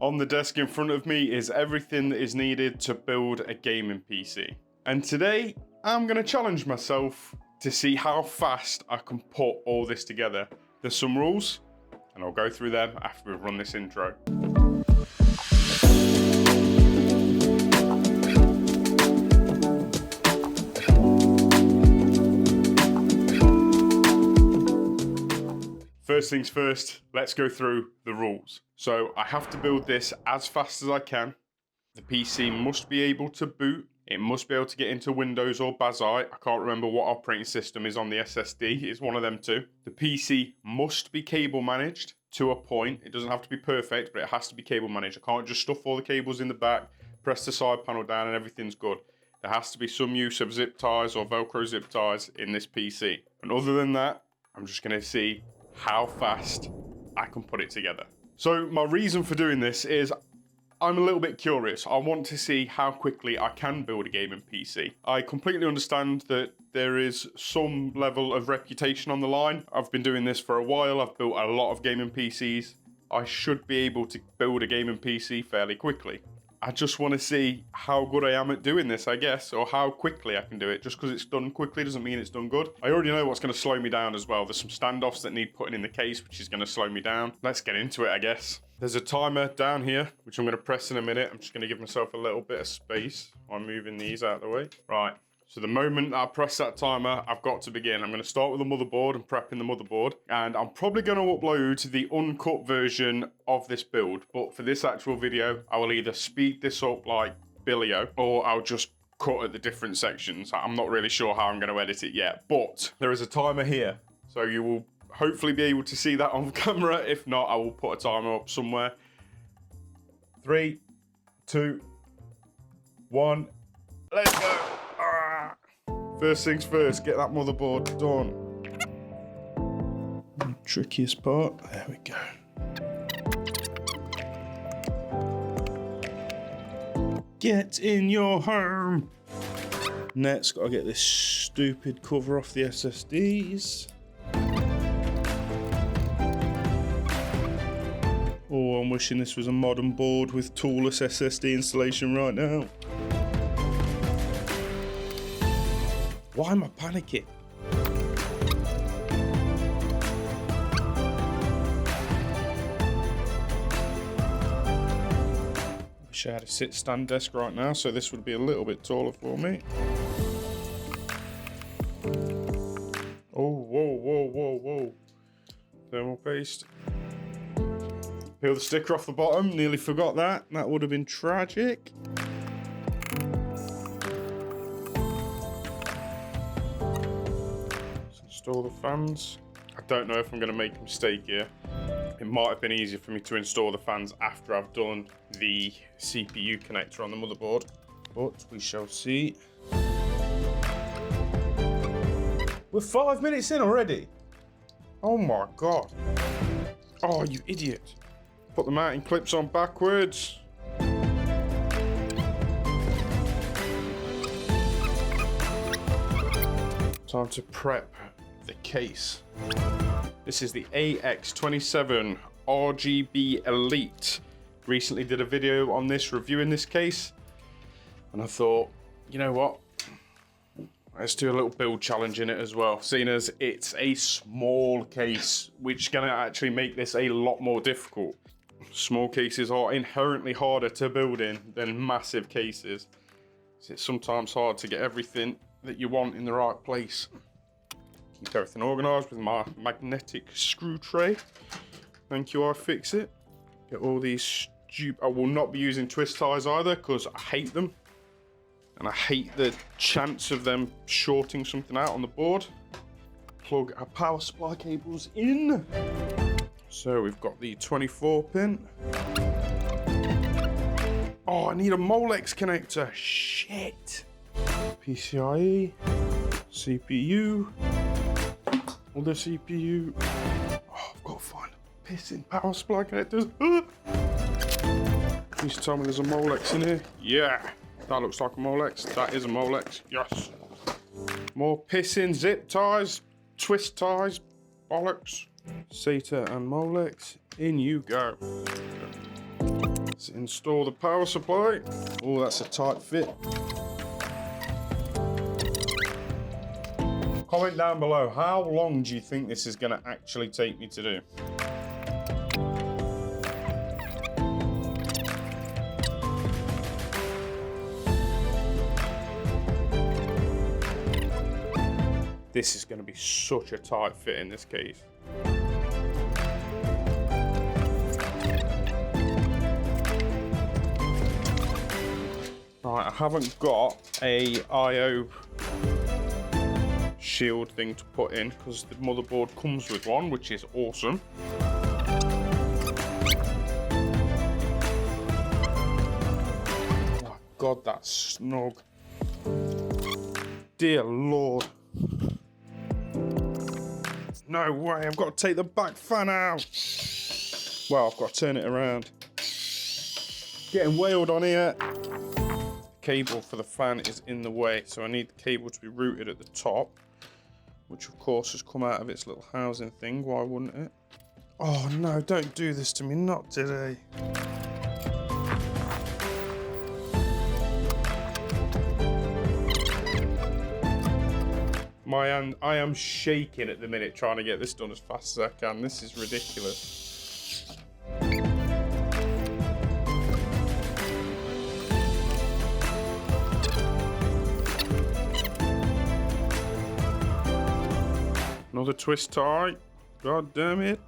On the desk in front of me is everything that is needed to build a gaming PC. And today, I'm gonna challenge myself to see how fast I can put all this together. There's some rules, and I'll go through them after we've run this intro. First things first, let's go through the rules. So I have to build this as fast as I can. The PC must be able to boot. It must be able to get into Windows or Bazzite. I can't remember what operating system is on the SSD. It's one of them two. The PC must be cable managed to a point. It doesn't have to be perfect, but it has to be cable managed. I can't just stuff all the cables in the back, press the side panel down and everything's good. There has to be some use of zip ties or Velcro zip ties in this PC. And other than that, I'm just gonna see how fast I can put it together. So my reason for doing this is I'm a little bit curious. I want to see how quickly I can build a gaming PC. I completely understand that there is some level of reputation on the line. I've been doing this for a while. I've built a lot of gaming PCs. I should be able to build a gaming PC fairly quickly. I just want to see how good I am at doing this, I guess, or how quickly I can do it. Just because it's done quickly doesn't mean it's done good. I already know what's going to slow me down as well. There's some standoffs that need putting in the case, which is going to slow me down. Let's get into it, I guess. There's a timer down here, which I'm going to press in a minute. I'm just going to give myself a little bit of space while moving these out of the way. Right. So the moment I press that timer, I've got to begin. I'm going to start with the motherboard and prepping the motherboard. And I'm probably going to upload the uncut version of this build. But for this actual video, I will either speed this up like Billio, or I'll just cut at the different sections. I'm not really sure how I'm going to edit it yet. But there is a timer here. So you will hopefully be able to see that on camera. If not, I will put a timer up somewhere. 3, 2, 1, let's go. First things first, get that motherboard done. The trickiest part, there we go. Get in your home. Next, gotta get this stupid cover off the SSDs. Oh, I'm wishing this was a modern board with toolless SSD installation right now. Why am I panicking? Wish I had a sit-stand desk right now, so this would be a little bit taller for me. Oh, whoa, whoa, whoa, whoa. Thermal paste. Peel the sticker off the bottom, nearly forgot that. That would have been tragic. Install the fans. I don't know if I'm going to make a mistake here. It might have been easier for me to install the fans after I've done the CPU connector on the motherboard, but we shall see. We're 5 minutes in already. Oh my god. Oh, you idiot. Put the mounting clips on backwards. Time to prep the case. This is the AX27 RGB Elite. Recently did a video on this, reviewing this case, and I thought, you know what, let's do a little build challenge in it as well, seeing as it's a small case, which is going to actually make this a lot more difficult. Small cases are inherently harder to build in than massive cases, so it's sometimes hard to get everything that you want in the right place. Keep everything organized with my magnetic screw tray. Thank you, iFixit. Get all these stupid... I will not be using twist ties either, because I hate them. And I hate the chance of them shorting something out on the board. Plug our power supply cables in. So we've got the 24 pin. Oh, I need a Molex connector. Shit. PCIe. CPU. Other CPU. Oh, I've got to find a pissing power supply connectors. Please tell me there's a Molex in here. Yeah, that looks like a Molex. That is a Molex. Yes. More pissing zip ties, twist ties, bollocks. SATA and Molex, in you go. Let's install the power supply. Oh, that's a tight fit. Comment down below, how long do you think this is going to actually take me to do? This is going to be such a tight fit in this case. Right, I haven't got a IO shield thing to put in because the motherboard comes with one, which is awesome. Oh God, that's snug. Dear Lord. No way, I've got to take the back fan out. Well, I've got to turn it around. Getting wailed on here. Cable for the fan is in the way, so I need the cable to be routed at the top, which of course has come out of its little housing thing. Why wouldn't it? Oh no, don't do this to me, not today. I am shaking at the minute trying to get this done as fast as I can. This is ridiculous. Another twist tie. God damn it.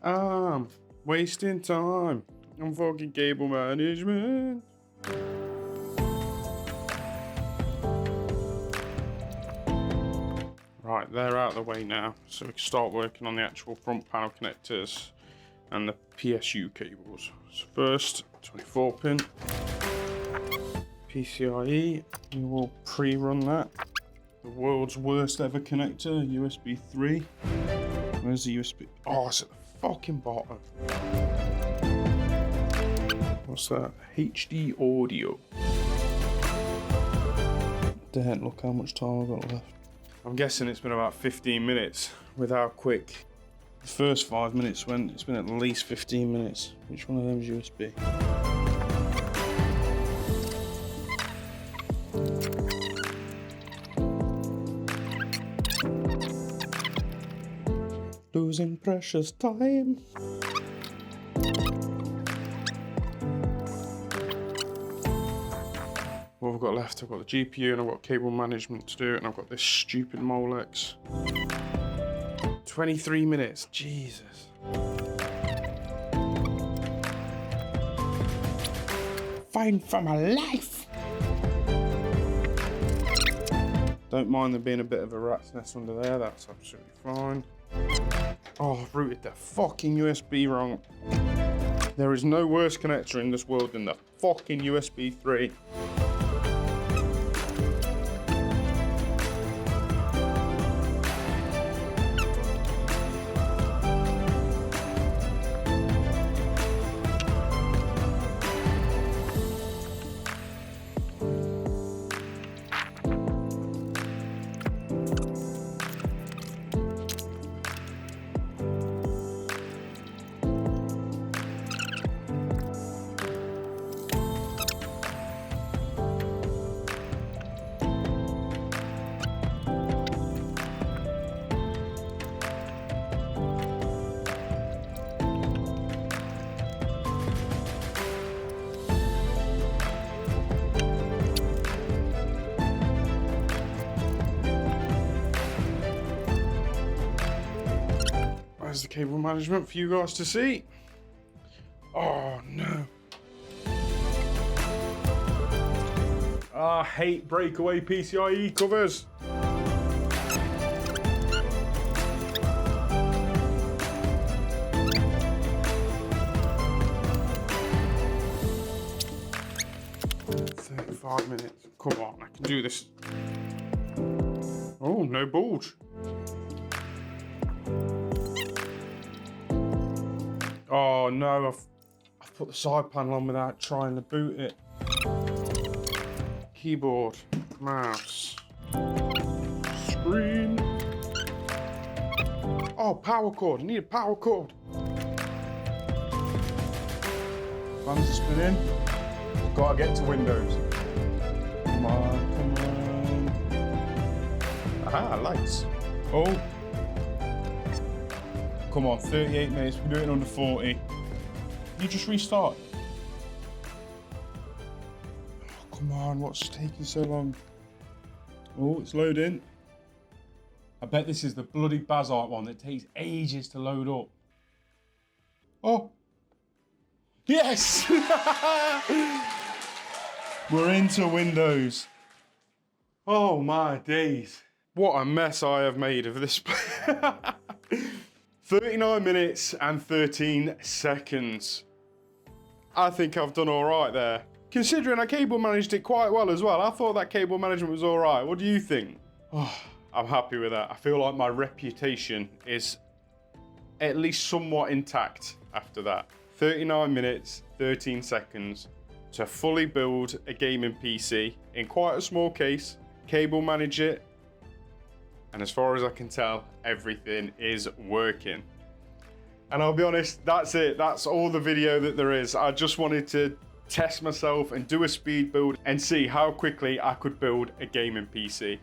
I'm wasting time on fucking cable management. Right, they're out of the way now, so we can start working on the actual front panel connectors and the PSU cables. So first, 24 pin PCIe, we will pre-run that. The world's worst ever connector, USB 3. Where's the USB? Oh, it's at the fucking bottom. What's that? HD audio. Damn, look how much time I've got left. I'm guessing it's been about 15 minutes with how quick the first 5 minutes went. It's been at least 15 minutes. Which one of them is USB? Losing precious time. What I've got left, I've got the GPU and I've got cable management to do, and I've got this stupid Molex. 23 minutes, Jesus. Fighting for my life. Don't mind there being a bit of a rat's nest under there, that's absolutely fine. Oh, I've routed the fucking USB wrong. There is no worse connector in this world than the fucking USB 3. There's the cable management for you guys to see. Oh no. I hate breakaway PCIe covers. "35 minutes. Come on, I can do this." Oh, no bulge. Oh no, I've put the side panel on without trying to boot it. Keyboard, mouse, screen. Oh, power cord. I need a power cord. Fans are spinning. Gotta get to Windows. Come on, come on. Aha, lights. Oh. Come on, 38 minutes. We're doing under 40. You just restart. Oh, come on, what's taking so long? Oh, it's loading. I bet this is the bloody Bazart one that takes ages to load up. Oh. Yes! We're into Windows. Oh my days. What a mess I have made of this. 39 minutes and 13 seconds. I think I've done all right there. Considering I cable managed it quite well as well. I thought that cable management was all right. What do you think? Oh, I'm happy with that. I feel like my reputation is at least somewhat intact after that. 39 minutes, 13 seconds to fully build a gaming PC in quite a small case, cable manage it, and as far as I can tell, everything is working. And I'll be honest, that's it. That's all the video that there is. I just wanted to test myself and do a speed build and see how quickly I could build a gaming PC.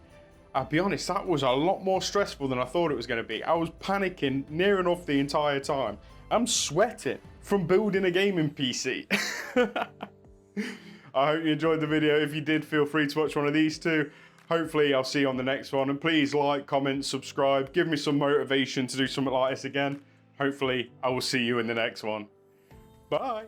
I'll be honest, that was a lot more stressful than I thought it was going to be. I was panicking near enough the entire time. I'm sweating from building a gaming PC. I hope you enjoyed the video. If you did, feel free to watch one of these two. Hopefully I'll see you on the next one. And please like, comment, subscribe. Give me some motivation to do something like this again. Hopefully I will see you in the next one. Bye.